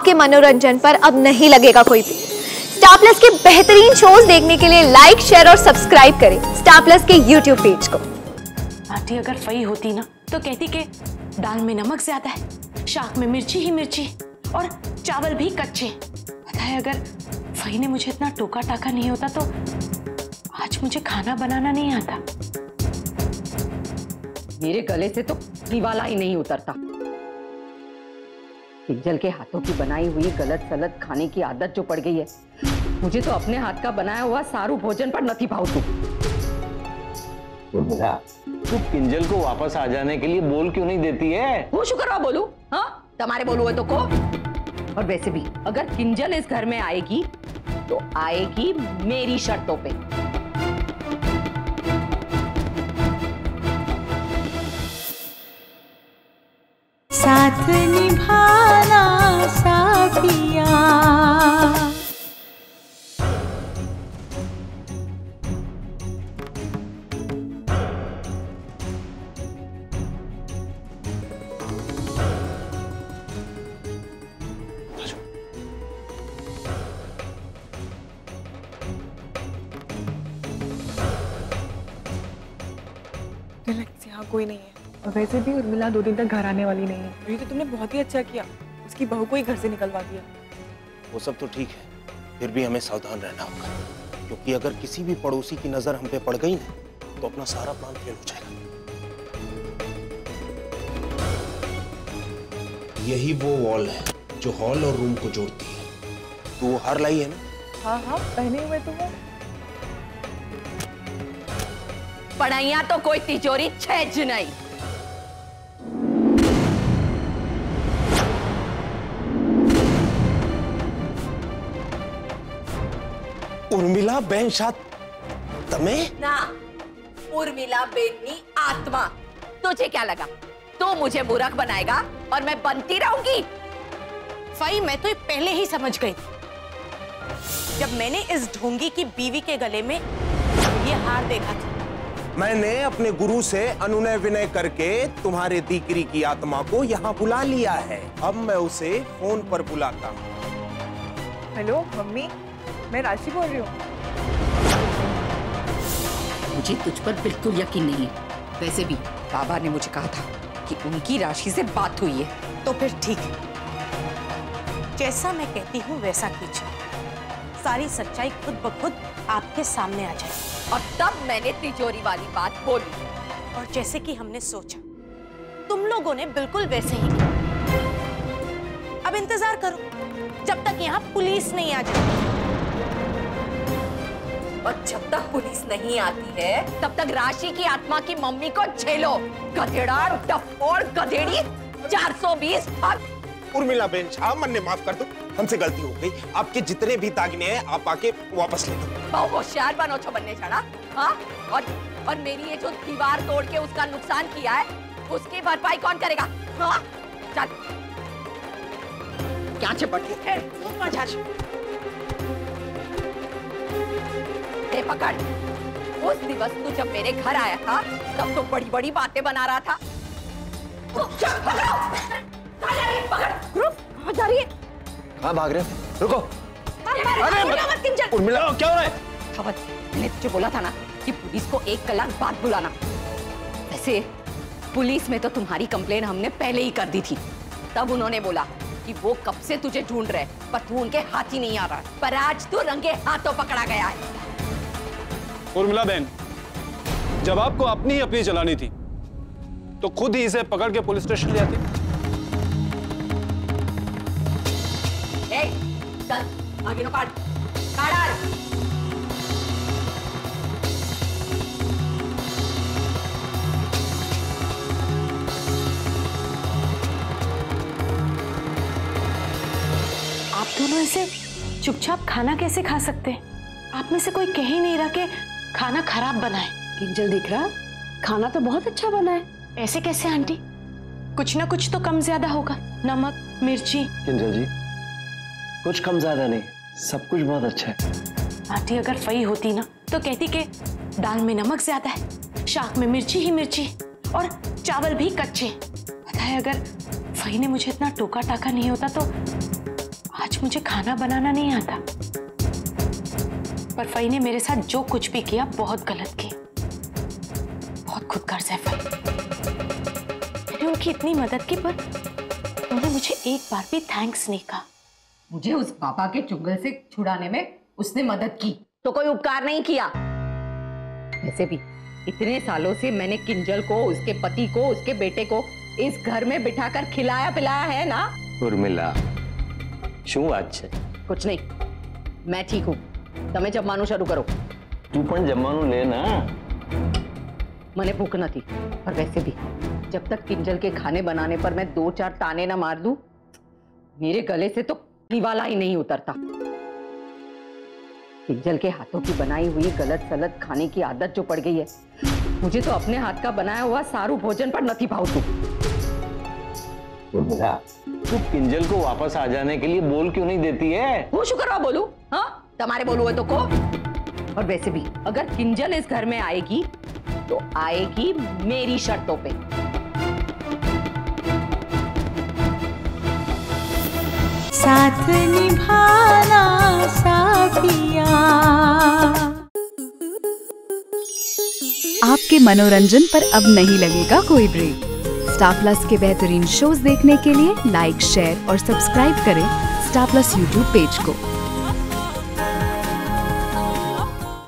आपके मनोरंजन पर अब नहीं लगेगा कोई भी। स्टार प्लस के बेहतरीन शोज देखने के लिए लाइक, शेयर और सब्सक्राइब करें स्टार प्लस के यूट्यूब पेज को। आंटी अगर फई होती ना तो कहती कि दाल में नमक ज्यादा है, शाक में मिर्ची ही मिर्ची और चावल भी कच्चे। पता है अगर फई ने मुझे इतना टोका टाका नहीं होता तो आज मुझे खाना बनाना नहीं आता। मेरे गले से तो दीवाला ही नहीं उतरता। किंजल के हाथों की बनाई हुई गलत सलत खाने की आदत जो पड़ गई है, मुझे तो अपने हाथ का बनाया हुआ सारू भोजन पर नहीं भाव तू। तू किंजल को वापस आ जाने के लिए बोल क्यों नहीं देती है? वो शुक्र बोलू, हाँ तुम्हारे बोलू है तो को। और वैसे भी अगर किंजल इस घर में आएगी तो आएगी मेरी शर्तों पे। साथ निभाना साथिया। यहाँ कोई नहीं है और वैसे भी उर्मिला 2 दिन तक घर आने वाली नहीं है। ये तो तुमने बहुत ही अच्छा किया, उसकी बहू को ही घर से निकलवा दिया। वो सब तो ठीक है, फिर भी हमें सावधान रहना होगा, क्योंकि अगर किसी भी पड़ोसी की नजर हम पे पड़ गई ना तो अपना सारा प्लान फेल हो जाएगा। यही वो वॉल है जो हॉल और रूम को जोड़ती है। तो वो हार लाई है ना? हाँ हाँ पहने हुए तो वो। पढ़ाइयां तो कोई तिजोरी छेज नहीं। उर्मिला बेन शाद तमे ना, उर्मिला बेननी आत्मा। तुझे क्या लगा तू मुझे मूर्ख बनाएगा और मैं बनती रहूंगी? फई मैं तो पहले ही समझ गई जब मैंने इस ढोंगी की बीवी के गले में ये हार देखा था। मैंने अपने गुरु से अनुनय विनय करके तुम्हारे दीकरी की आत्मा को यहाँ बुला लिया है। अब मैं उसे फोन पर बुलाता हूँ। हेलो मम्मी, मैं राशि बोल रही हूँ। मुझे तुझ पर बिल्कुल यकीन नहीं है। वैसे भी बाबा ने मुझे कहा था कि उनकी राशि से बात हुई है। तो फिर ठीक है, जैसा मैं कहती हूँ वैसा कीजिए। सारी सच्चाई खुद ब खुद आपके सामने आ जाए। और तब मैंने तिजोरी वाली बात बोली और जैसे कि हमने सोचा तुम लोगों ने बिल्कुल वैसे ही किया। अब इंतजार करो जब तक यहाँ पुलिस नहीं आ जाती। और जब तक पुलिस नहीं आती है तब तक राशि की आत्मा की मम्मी को झेलो। गधेड़ा, डफोड़, गधेड़ी, 420। उर्मिला बेन शाह, मन ने माफ कर दो, हमसे गलती हो गई। आपके जितने भी दागिने हैं आप आके वापस ले लो। बहुत होशियार बनो छो बनने चढ़ा। हाँ, और मेरी ये जो दीवार तोड़ के उसका नुकसान किया है उसकी भरपाई कौन करेगा? हाँ, चल क्या चिपट पकड़। उस दिवस तू जब मेरे घर आया था तब तो बड़ी बड़ी बातें बना रहा था। कहाँ जा रही है? कहाँ भाग रहे हो? रुको। अरे उर्मिला क्या हो रहा है? मैंने तुझे बोला था ना कि पुलिस को 1 कलाक बाद बुलाना। वैसे पुलिस में तो तुम्हारी कंप्लेन हमने पहले ही कर दी थी। तब उन्होंने बोला कि वो कब से तुझे ढूंढ रहे पर तू उनके हाथ ही नहीं आ रहा। पर आज तू रंगे हाथों पकड़ा गया है। उर्मिला बहन, जब आपको अपनी चलानी थी तो खुद ही इसे पकड़ के पुलिस स्टेशन ले आती। चल आगे नो काट। आप दोनों ऐसे चुपचाप खाना कैसे खा सकते हैं? आप में से कोई कह ही नहीं रहा कि खाना खराब बना है। किंजल दिख रहा, खाना तो बहुत अच्छा बना है। ऐसे कैसे आंटी? कुछ ना कुछ तो कम ज्यादा होगा, नमक, मिर्ची। किंजल जी, कुछ कम ज्यादा नहीं, सब कुछ बहुत अच्छा है। आंटी अगर फई होती ना तो कहती कि दाल में नमक ज्यादा है, शाक में मिर्ची ही मिर्ची और चावल भी कच्चे। पता है अगर फई ने मुझे इतना टोका टाका नहीं होता तो सच मुझे खाना बनाना नहीं आता, पर फई ने मेरे साथ जो कुछ भी किया बहुत गलत किया। बहुत खुदगर्ज है फई। मैंने उनकी इतनी मदद की पर उन्होंने मुझे एक बार भी थैंक्स नहीं कहा। मुझे उस पापा के चुंगल से छुड़ाने में उसने मदद की तो कोई उपकार नहीं किया। वैसे भी इतने सालों से मैंने किंजल को, उसके पति को, उसके बेटे को इस घर में बिठाकर खिलाया पिलाया है ना। उर्मिला, શું વાત છે? कुछ नहीं, मैं ठीक हूँ। તમે જમવાનું શરૂ કરો। તું પણ જમવાનું લે ना। મને ભૂખ નથી, और वैसे भी जब तक किंजल के खाने बनाने पर मैं 2-4 ताने ना मार दूं, मेरे गले से तो निवाला ही नहीं उतरता। किंजल के हाथों की बनाई हुई गलत सलत खाने की आदत जो पड़ गई है, मुझे तो अपने हाथ का बनाया हुआ सारू भोजन पर नहीं भावतू। उर्मिला, तू किंजल को वापस आ जाने के लिए बोल क्यों नहीं देती है? वो शुक्र करवा बोलू? हाँ, तुम्हारे बोलू है तो को। और वैसे भी अगर किंजल इस घर में आएगी तो आएगी मेरी शर्तों पे। साथ निभाना साथिया। आपके मनोरंजन पर अब नहीं लगेगा कोई ब्रेक। स्टार प्लस के बेहतरीन शोज देखने के लिए लाइक, शेयर और सब्सक्राइब करें स्टार प्लस यूट्यूब पेज को।